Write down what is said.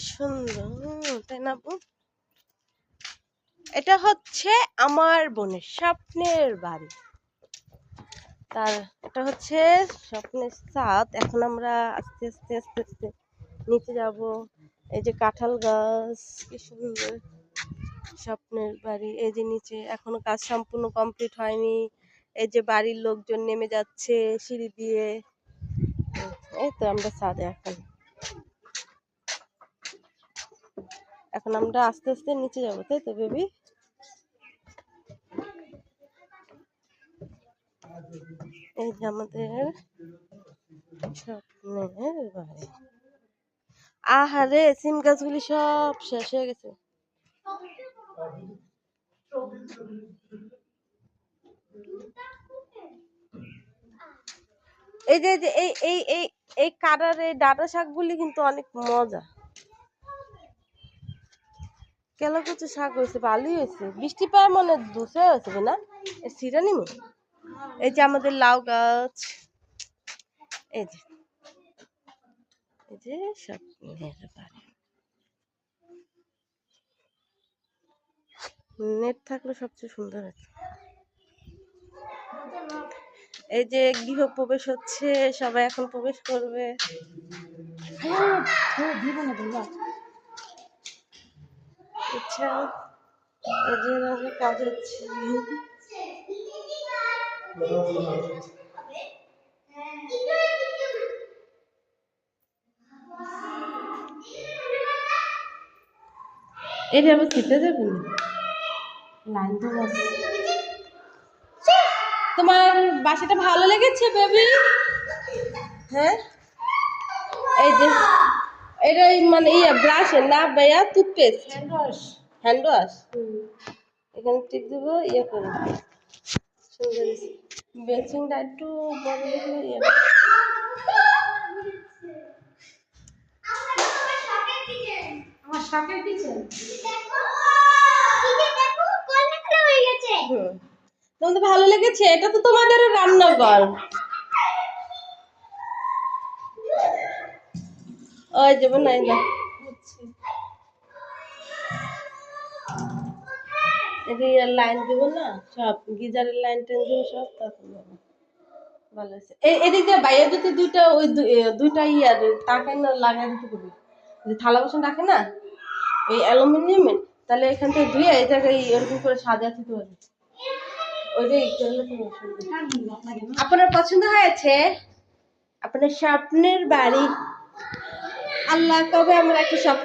সুন্দর তাই না আপু? এটা হচ্ছে আমার বোনের স্বপ্নের বাড়ি। তার এটা হচ্ছে স্বপ্নের ছাদ। এখন আমরা আস্তে আস্তে আস্তে আস্তে নিচে যাব। এই যে কাঁঠাল গাছ, কি সুন্দর স্বপ্নের বাড়ি। এই যে নিচে এখনো কাজ সম্পূর্ণ কমপ্লিট হয়নি। এই যে বাড়ির লোকজন নেমে যাচ্ছে সিঁড়ি দিয়ে। এই তো আমরা ছাদে এখন আমরা আস্তে আস্তে নিচে যাবো, তাই তো বেবি? এই যে আমাদের স্বপ্নের বাড়ি। আহারে সিম গাছগুলি সব শেষ হয়ে গেছে। এই যে এই এই এই এই কাটার এই ডাটা শাকগুলি কিন্তু অনেক মজা। কেলা কচু শাক হয়েছে, ভালোই হয়েছে। বৃষ্টি পায় মনে দুসে হয়েছে না, সিরা নিমু। এই যে আমাদের লাউ গাছ। এই যে এই যে স্বপ্নের বাড়ি। নেট থাকলে সবচেয়ে সুন্দর আছে। এই যে গৃহ প্রবেশ হচ্ছে, সবাই এখন প্রবেশ করবে। আচ্ছা এই যে কাজ হচ্ছে। এটা আবার খেতে যাবেন লাইন তো আছে। তোমার বাসাটা ভালো লেগেছে বেবি? হ্যাঁ এই যে এটা মানে ইয়া ব্রাশ না ভাইয়া, টুথপেস্ট, হ্যান্ড ওয়াশ। এখানে টিপ দেবো, ইয়ে করবো। সুন্দর বেসিংটা একটু বড় দেখলে ইয়ে। আমার শখের কিচেন তোমাদের ভালো লেগেছে? এটা তো তোমাদের রান্নাঘর। ওই যাবো নাই না, এটা লাইন দেবো না, সব গিজারের লাইন টেন দেবো সব, তখন ভালো আছে। এদিক দিয়ে বাইরে যদি দুইটা ওই দুইটা ইয়ার তাকে না লাগাই দিতে পারবি, থালা বাসন রাখে না ওই অ্যালুমিনিয়ামের, তাহলে এখান থেকে ধুয়ে এই জায়গায় এরকম করে সাজা দিতে পারবি। ওইটাই করলে তোমার সুন্দর। আপনার পছন্দ হয়েছে? আপনার স্বপ্নের বাড়ি। আল্লাহ কবে আমরা একটা স্বপ্ন